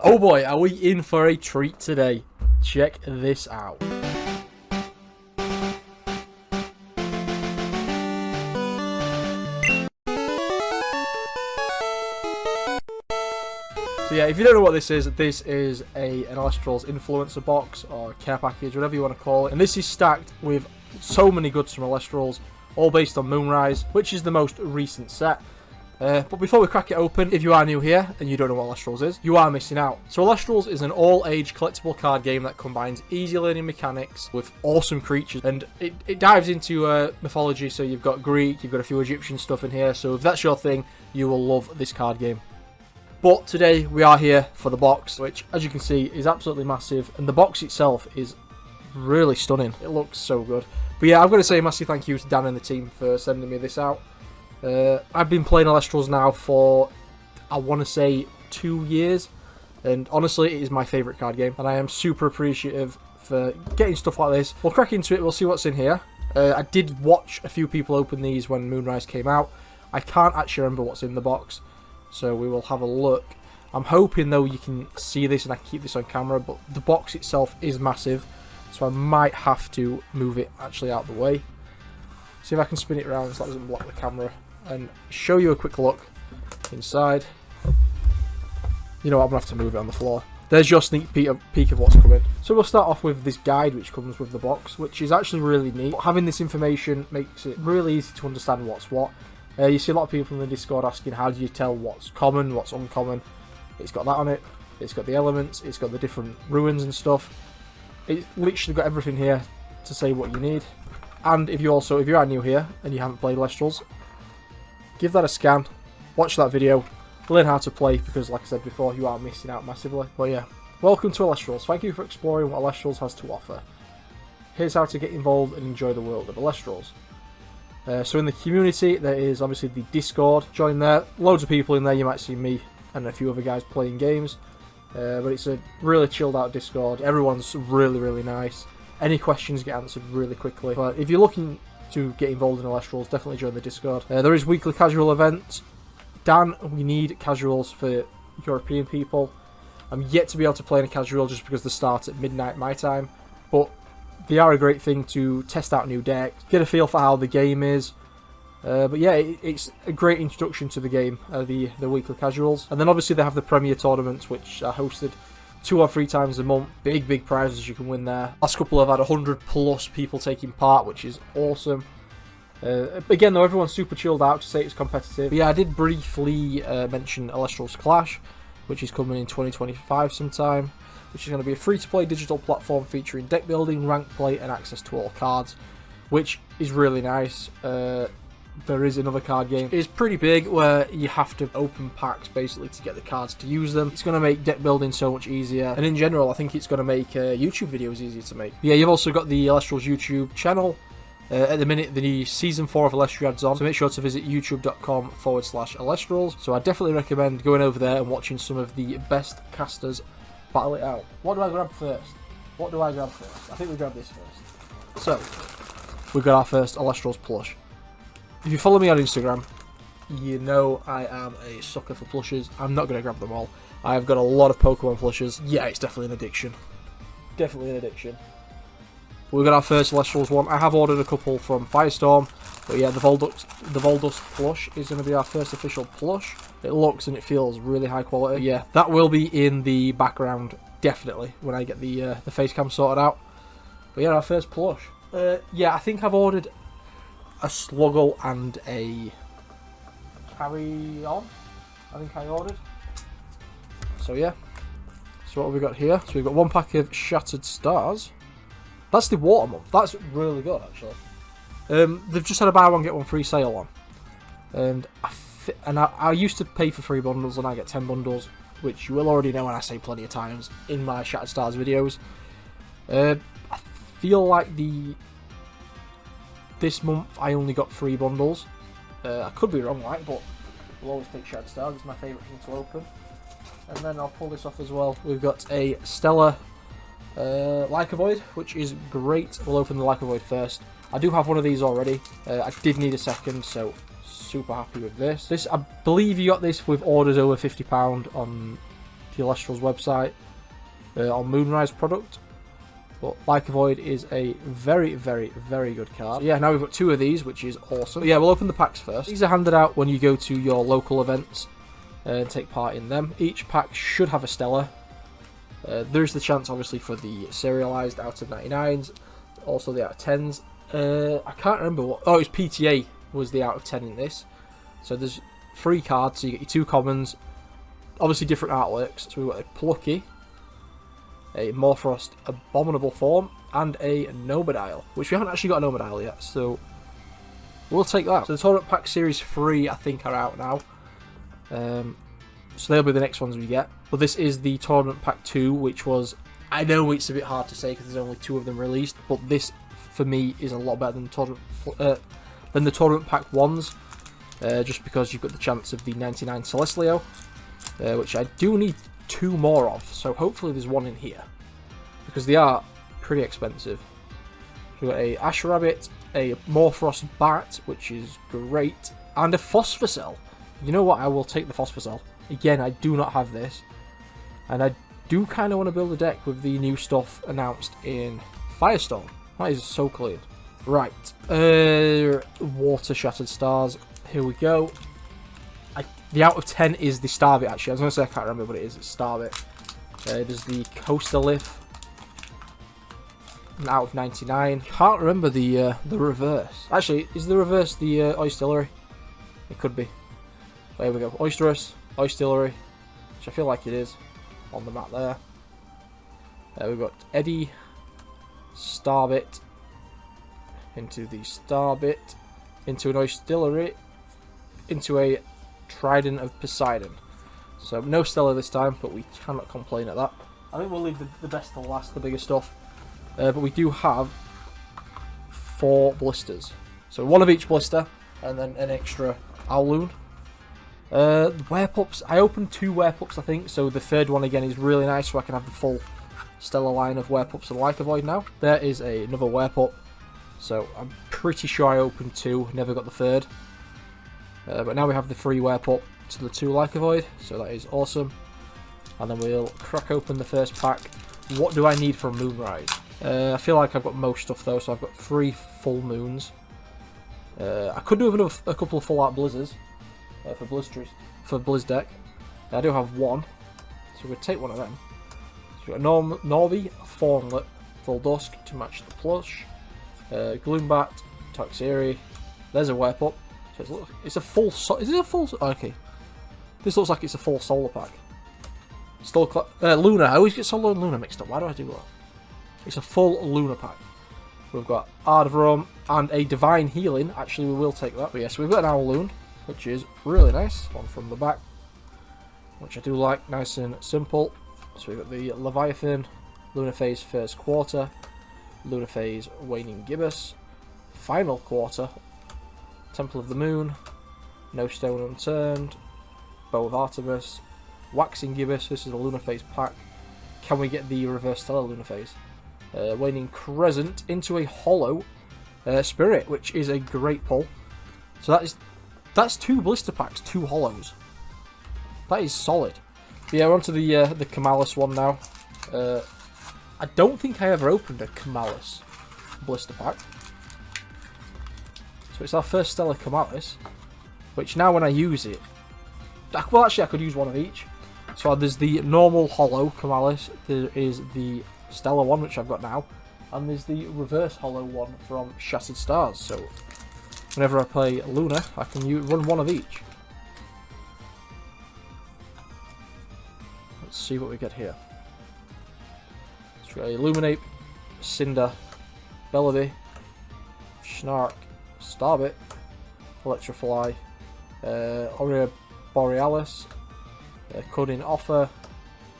Oh boy, are we in for a treat today? Check this out. So yeah, if you don't know what this is an Elestrals influencer box or care package, whatever you want to call it. And this is stacked with so many goods from Elestrals, all based on Moonrise, which is the most recent set. But before we crack it open, if you are new here and you don't know what Elestrals is, you are missing out. So Elestrals is an all-age collectible card game that combines easy learning mechanics with awesome creatures, and it dives into mythology. So you've got Greek, you've got a few Egyptian stuff in here, so if that's your thing, you will love this card game. But today we are here for the box, which as you can see is absolutely massive, and the box itself is really stunning. It looks so good. But yeah, I've got to say a massive thank you to Dan and the team for sending me this out. I've been playing Elestrals now for, I want to say, 2 years, and honestly it is my favourite card game, and I am super appreciative for getting stuff like this. We'll crack into it, we'll see what's in here. I did watch a few people open these when Moonrise came out. I can't actually remember what's in the box, so we will have a look. I'm hoping though you can see this and I can keep this on camera, but the box itself is massive, so I might have to move it actually out of the way. See if I can spin it around so that doesn't block the camera, and show you a quick look inside. You know what, I'm going to have to move it on the floor. There's your sneak peek of what's coming. So we'll start off with this guide which comes with the box, which is actually really neat. Having this information makes it really easy to understand what's what. You see a lot of people in the Discord asking how do you tell what's common, what's uncommon. It's got that on it, it's got the elements, it's got the different ruins and stuff. It's literally got everything here to say what you need. And if you are new here and you haven't played Elestrals, give that a scan, watch that video, learn how to play, because like I said before, you are missing out massively. But yeah, welcome to Elestrals. Thank you for exploring what Elestrals has to offer. Here's how to get involved and enjoy the world of Elestrals. So in the community, there is obviously the Discord. Join there. Loads of people in there. You might see me and a few other guys playing games. But it's a really chilled out Discord. Everyone's really, really nice. Any questions get answered really quickly. But if you're looking to get involved in Elestrals, definitely join the Discord. There is weekly casual events. Dan, we need casuals for European people. I'm yet to be able to play in a casual just because they start at midnight my time. But they are a great thing to test out new decks, get a feel for how the game is. But yeah, it's a great introduction to the game, the weekly casuals. And then obviously they have the Premier tournaments, which are hosted 2 or 3 times a month. Big prizes you can win there. Last couple have had 100+ people taking part, which is awesome. Again though, everyone's super chilled out to say it's competitive. But yeah, I did briefly mention Elestrals Clash, which is coming in 2025 sometime, which is going to be a free-to-play digital platform featuring deck building, rank play, and access to all cards, which is really nice. There is another card game. It's pretty big where you have to open packs basically to get the cards to use them. It's going to make deck building so much easier, and in general I think it's going to make YouTube videos easier to make. Yeah, you've also got the Elestrals YouTube channel. At the minute the season 4 of Elestriad's on, so make sure to visit youtube.com/Elestrals. So I definitely recommend going over there and watching some of the best casters battle it out. What do I grab first? I think we grab this first. So we've got our first Elestrals plush. If you follow me on Instagram, you know I am a sucker for plushes. I'm not going to grab them all. I've got a lot of Pokemon plushes. Yeah, it's definitely an addiction. We've got our first Elestrals one. I have ordered a couple from Firestorm, but yeah, the Voldust plush is going to be our first official plush. It looks and it feels really high quality. Yeah, that will be in the background, definitely, when I get the face cam sorted out. But yeah, our first plush. Yeah, I think I've ordered a Sluggle and a Carry On. I think I ordered. So yeah. So what have we got here? So we've got 1 pack of Shattered Stars. That's the water month. That's really good, actually. They've just had a buy one get one free sale on, and I used to pay for 3 bundles, and I get 10 bundles, which you will already know, and I say plenty of times in my Shattered Stars videos. I feel like this month I only got 3 bundles. I could be wrong, right? But we'll always take Shattered Stars. It's my favourite thing to open. And then I'll pull this off as well. We've got a Stellar Like a Void, which is great. We'll open the Like a Void first. I do have one of these already. I did need a second, so super happy with this. I believe you got this with orders over £50 on the Elestrals website on Moonrise product. But Lycovoid is a very, very, very good card. So yeah, now we've got 2 of these, which is awesome. But yeah, we'll open the packs first. These are handed out when you go to your local events and take part in them. Each pack should have a Stellar. There's the chance, obviously, for the serialized out of 99s, also the out of 10s. I can't remember what. Oh, it was PTA was the out of 10 in this. So there's 3 cards, so you get your 2 commons, obviously different artworks. So we've got a Plucky, a Morfrost Abominable Form, and a Nomodile, which we haven't actually got a Nomodile yet, so we'll take that. So the Tournament Pack Series 3, I think, are out now. So they'll be the next ones we get. But this is the Tournament Pack 2, which was... I know it's a bit hard to say because there's only 2 of them released, but this, for me, is a lot better than the Tournament Pack 1s, just because you've got the chance of the 99 Celestlio, which I do need 2 more of, so hopefully there's 1 in here, because they are pretty expensive. We've got a Ash Rabbit, a Morfrost Bat, which is great, and a Phosphocell. You know what, I will take the Phosphocell. Again, I do not have this, and I do kind of want to build a deck with the new stuff announced in Firestorm. That is so clean. Right, Water Shattered Stars, here we go. The out of 10 is the Starbit, actually. I was going to say I can't remember, but it is. It's Starbit. There's the Coastalith. Out of 99. Can't remember the reverse. Actually, is the reverse the Oistillery? It could be. So here we go. Oysterous, Oistillery, which I feel like it is on the map there. We've got Eddie, Starbit, into the Starbit, into an Oistillery, into a Trident of Poseidon. So no Stellar this time, but we cannot complain at that. I think we'll leave the best to last, the bigger stuff. But we do have 4 blisters. So 1 of each blister, and then an extra Owloon. Werepups, I opened 2 Werepups, I think, so the 3rd one again is really nice, so I can have the full Stellar line of Werepups and Lycovoid now. There is another Werepup, so I'm pretty sure I opened 2, never got the 3rd. But now we have the 3 Werepup to the 2 Lycovoid, so that is awesome. And then we'll crack open the first pack. What do I need from Moonrise? I feel like I've got most stuff though, so I've got 3 full moons. I could do with a couple of full art blizzards for Blizz deck. I do have 1, so we'll take 1 of them. So we've got Norby, Formlet, Full Dusk to match the plush, Gloombat, Toxeri. There's a Werepup. So it's a full. Is it a full? Okay, this looks like it's a full solar pack. Still, Luna. I always get Solar and Luna mixed up. Why do I do that? It's a full Luna pack. We've got Ard of Rome and a Divine Healing. Actually, we will take that. But yes, we've got an Owloon, which is really nice. One from the back, which I do like. Nice and simple. So we've got the Leviathan, Luna Phase First Quarter, Luna Phase Waning Gibbous, Final Quarter, Temple of the Moon, No Stone Unturned, Bow of Artemis, Waxing Gibbous. This is a Luna Phase pack. Can we get the Reverse Stellar Luna Phase? Waning Crescent into a Hollow Spirit, which is a great pull. So that's 2 blister packs, 2 hollows. That is solid. But yeah, we're onto the Kamalis one now. I don't think I ever opened a Kamalis blister pack. So it's our first Stellar Kamalis, which now when I use it, well actually I could use 1 of each. So there's the normal hollow Kamalis, there is the Stellar one which I've got now, and there's the reverse hollow one from Shattered Stars. So whenever I play Luna, I can run 1 of each. Let's see what we get here. So we've got Illuminate, Cinder, Bellaby, Snark, Starbit, Electrifly, Aurea Borealis, Cunning Offer,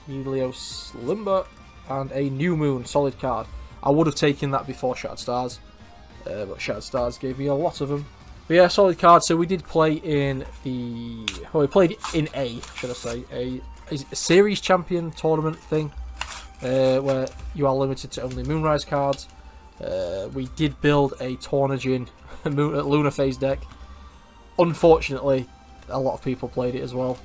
Helios Limber, and a New Moon solid card. I would have taken that before Shattered Stars, but Shattered Stars gave me a lot of them. But yeah, solid card. So we did play in we played in should I say, a series champion tournament thing, where you are limited to only Moonrise cards. We did build a Tornagin Luna Phase deck. Unfortunately, a lot of people played it as well.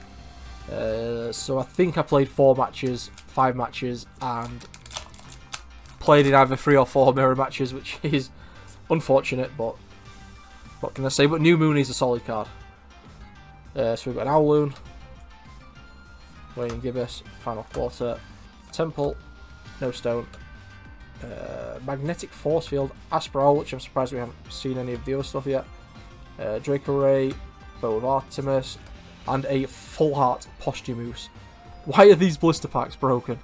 So I think I played 4 matches, 5 matches, and played in either 3 or 4 mirror matches, which is unfortunate, but what can I say? But New Moon is a solid card. So we've got an Owloon, Waning Gibbous, Final Quarter, Temple, No Stone, Magnetic Force Field, Aspral, which I'm surprised we haven't seen any of the other stuff yet, Draco Ray, Bow of Artemis, and a Full Heart Posthumous. Why are these blister packs broken?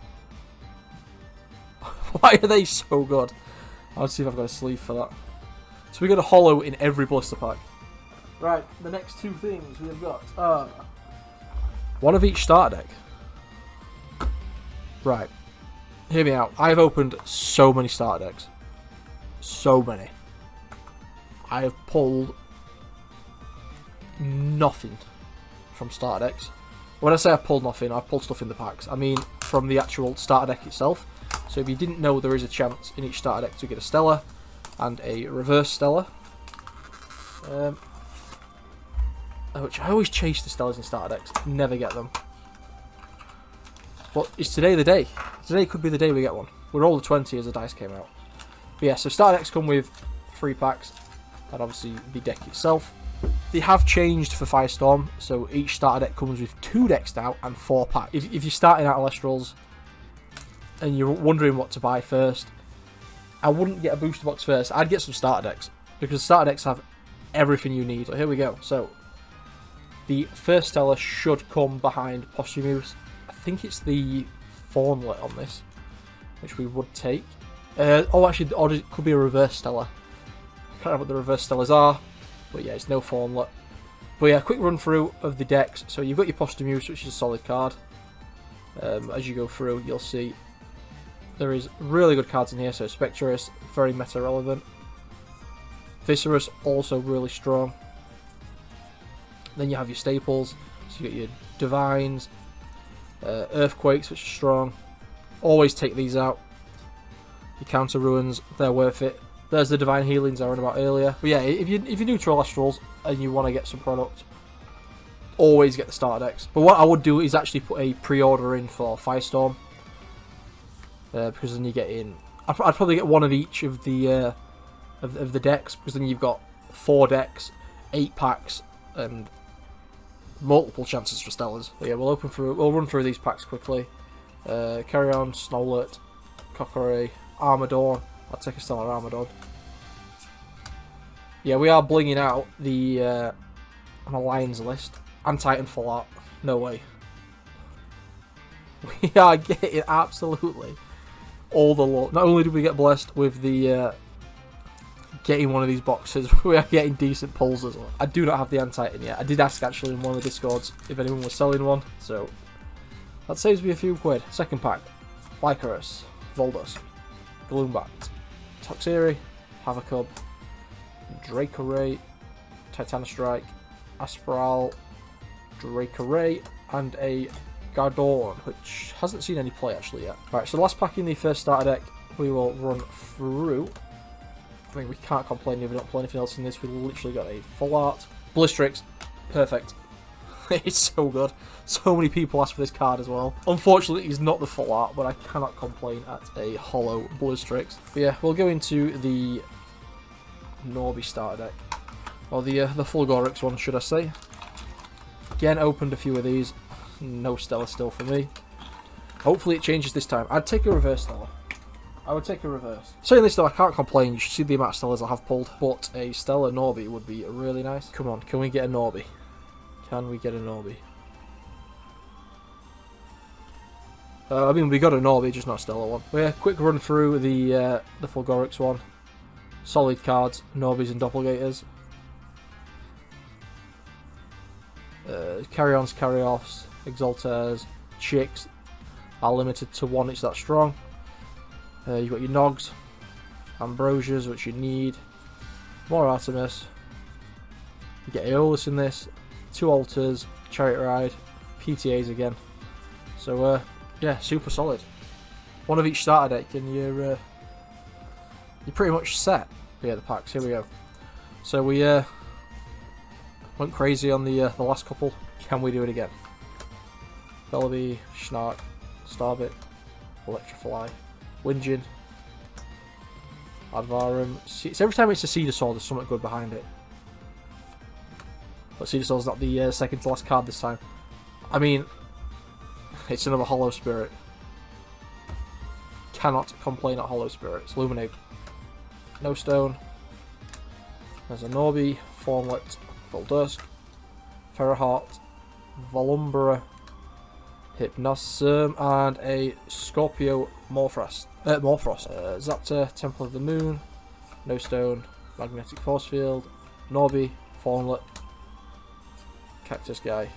Why are they so good? I'll see if I've got a sleeve for that. So we got a holo in every blister pack. Right, the next 2 things we have got are one of each starter deck. Right, hear me out. I've opened so many starter decks. So many. I have pulled nothing from starter decks. When I say I've pulled nothing, I've pulled stuff in the packs. I mean from the actual starter deck itself. So if you didn't know, there is a chance in each starter deck to get a Stellar and a Reverse Stellar. Which I always chase the Stellars in starter decks, never get them. But is today the day? Today could be the day we get one. We rolled a 20 as the dice came out. But yeah, so starter decks come with 3 packs, and obviously the deck itself. They have changed for Firestorm, so each starter deck comes with 2 decks now and 4 packs. If you're starting out Elestrals and you're wondering what to buy first, I wouldn't get a booster box first. I'd get some starter decks, because starter decks have everything you need. So here we go. So the first Stellar should come behind Posthumous. I think it's the Fawnlet on this, which we would take. Oh, actually, or it could be a Reverse Stellar. I can't remember what the Reverse Stellars are, but yeah, it's no Fawnlet. But yeah, quick run through of the decks. So you've got your Posthumous, which is a solid card. As you go through, you'll see there is really good cards in here. So Spectrus, very meta relevant. Viscerus, also really strong. Then you have your staples, so you got your Divines, Earthquakes, which are strong. Always take these out. Your Counter Ruins, they're worth it. There's the Divine Healings I read about earlier. But yeah, if you're new to Elestrals and you want to get some product, always get the starter decks. But what I would do is actually put a pre-order in for Firestorm, because then you get in. I'd probably get one of each of the decks, because then you've got 4 decks, 8 packs, and multiple chances for Stellars. But yeah, we'll run through these packs quickly. Carrion, Snowlet, Kokore, Armador. I'll take a Stellar Armador. Yeah, we are blinging out the Alliance list. And Titan Full Art. No way. We are getting absolutely all the luck. Not only did we get blessed with the getting one of these boxes, we are getting decent pulls as well. I do not have the Antitan yet. I did ask actually in one of the Discords if anyone was selling one, so that saves me a few quid. Second pack: Lycaris, Voldos, Gloombat, Toxiri, Havocub, Draco Ray, Titanostrike, Aspral, Draco Ray, and a Gardorn, which hasn't seen any play actually yet. Right, so the last pack in the first starter deck we will run through. I mean, we can't complain if we don't play anything else in this. We literally got a Full Art. Blistrix, perfect. It's so good. So many people ask for this card as well. Unfortunately, he's not the Full Art, but I cannot complain at a holo Blistrix. But yeah, we'll go into the Norby starter deck. Or the Fulgorix one, should I say. Again, opened a few of these. No Stellar still for me. Hopefully it changes this time. I'd take a Reverse Stellar. I would take a Reverse. Saying this though, I can't complain. You should see the amount of Stellars I have pulled. But a Stellar Norby would be really nice. Come on, can we get a Norby? Can we get a Norby? I mean, we got a Norby, just not a Stellar one. But yeah, quick run through the Fulgorix one. Solid cards, Norbys and Doppelgators. Carry-ons, carry-offs, Exaltaires, Chicks are limited to 1, it's that strong. You've got your Nogs, Ambrosias, which you need, more Artemis, you get Aeolus in this, 2 Altars, Chariot Ride, PTAs again. So yeah, super solid. One of each starter deck and you're pretty much set. But yeah, the packs, here we go. So we went crazy on the last couple. Can we do it again? Belleby, Snark, Starbit, Electrifly, Wingin, Advarum. It's every time it's a Seedasaur, there's something good behind it. But Seedasaur's not the second to last card this time. I mean, it's another Hollow Spirit. Cannot complain at Hollow Spirits. Luminate. No Stone. There's a Norby, Formlet, Voldusk, Ferroheart, Volumbra, Hypnosum, and a Scorpio Morphrost. Zaptor, Temple of the Moon, No Stone, Magnetic Force Field, Norby, Formlet, Cactus Guy,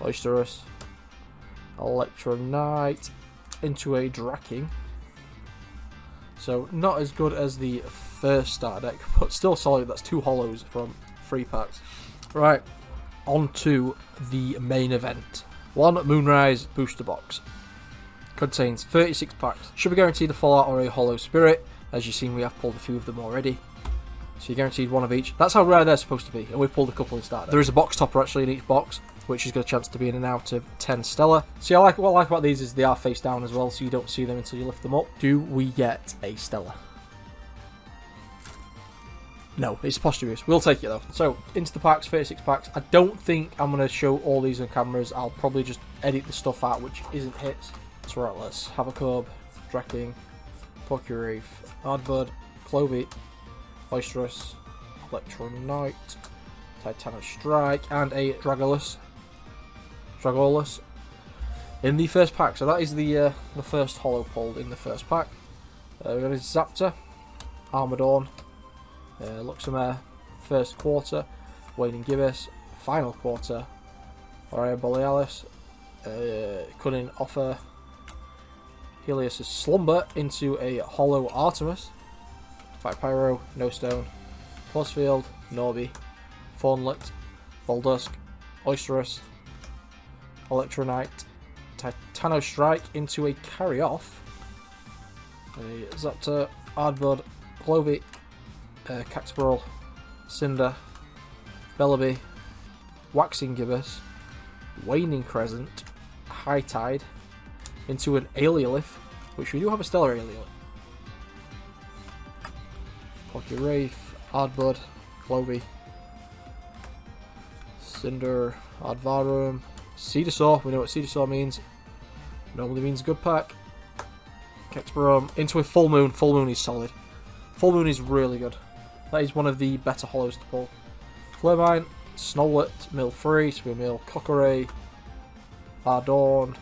Oysterus, Electronite, into a Draking. So not as good as the first starter deck, but still solid. That's 2 hollows from 3 packs. Right, on to the main event. One Moonrise booster box. Contains 36 packs. Should be guaranteed a full art or a hollow spirit. As you've seen, we have pulled a few of them already. So you're guaranteed one of each. That's how rare they're supposed to be, and we've pulled a couple in starter. There is a box topper actually in each box, which has got a chance to be in and out of 10 Stellar. See, what I like about these is they are face down as well, so you don't see them until you lift them up. Do we get a Stellar? No, it's posthumous. We'll take it though. So, into the packs, 36 packs. I don't think I'm going to show all these on cameras. I'll probably just edit the stuff out which isn't hits. So right, let's have a Cub, Draking, Pokereef, Ardbud, Clovey, Oysterus, Electronite, Titano Strike, and a Dragolus in the first pack. So that is the first hollow pulled in the first pack. We've got a Zaptor, Armadorn, Luxemare, first quarter, Waning Gibbous, final quarter, Aurea Borealis, Cunning Offer, Helios' Slumber into a hollow Artemis, Fight Pyro, No Stone, Force Field, Norby, Formlet, Voldusk, Oysterus, Electronite, Titano Strike into a Carry Off, a Zaptor, Ardbud, Clovey, Cactural, Cinder, Belleby, Waxing Gibbous, Waning Crescent, High Tide, into an Aeolith, which we do have a Stellar Aeolith. Pokereef, Ardbud, Clovey, Cinder, Advarum, Seedasaur. We know what Seedasaur means. Normally means good pack. Kexbarom into a Full Moon. Full Moon is solid. Full Moon is really good. That is one of the better hollows to pull. Flurmine, Snowlet, Mill-Free, Swimmil, Kokore, Armadorn,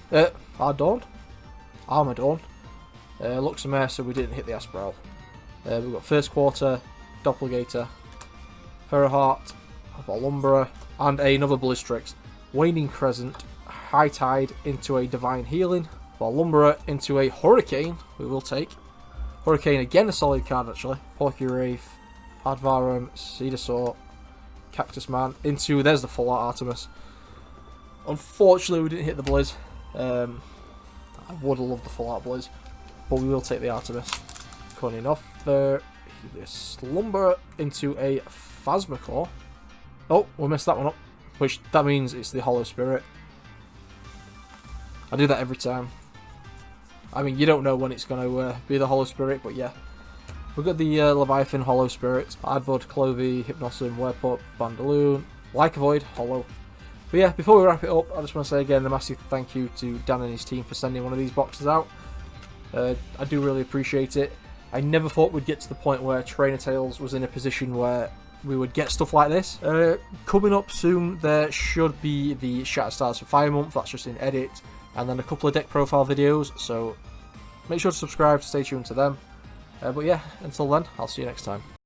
Luxemare, so we didn't hit the Aspral. We've got first quarter, Doppelgator, Ferroheart, Volumbra, and another Blizztrix. Waning Crescent, High Tide into a Divine Healing, Volumbra into a Hurricane, we will take. Hurricane, again a solid card actually. Pokereef, Advarum, Seedasaur, Cactus Man, into, there's the full art Artemis. Unfortunately we didn't hit the Blizz. I would have loved the full art Blizz, but we will take the Artemis. Cunning Offer, Slumber into a Phasmacore. Oh, we messed that one up, which that means it's the Hollow Spirit. I do that every time. I mean, you don't know when it's going to be the Hollow Spirit, but yeah. We've got the Leviathan Hollow Spirit, Ardbud, Clovey, Hypnosum, Werpup, Bandaloon, Like a Void, Hollow. But yeah, before we wrap it up, I just want to say again a massive thank you to Dan and his team for sending one of these boxes out. I do really appreciate it. I never thought we'd get to the point where Trainer Tales was in a position where we would get stuff like this. Coming up soon, there should be the Shattered Stars for Fire Month, that's just in edit, and then a couple of deck profile videos, so make sure to subscribe to stay tuned to them. But yeah, until then, I'll see you next time.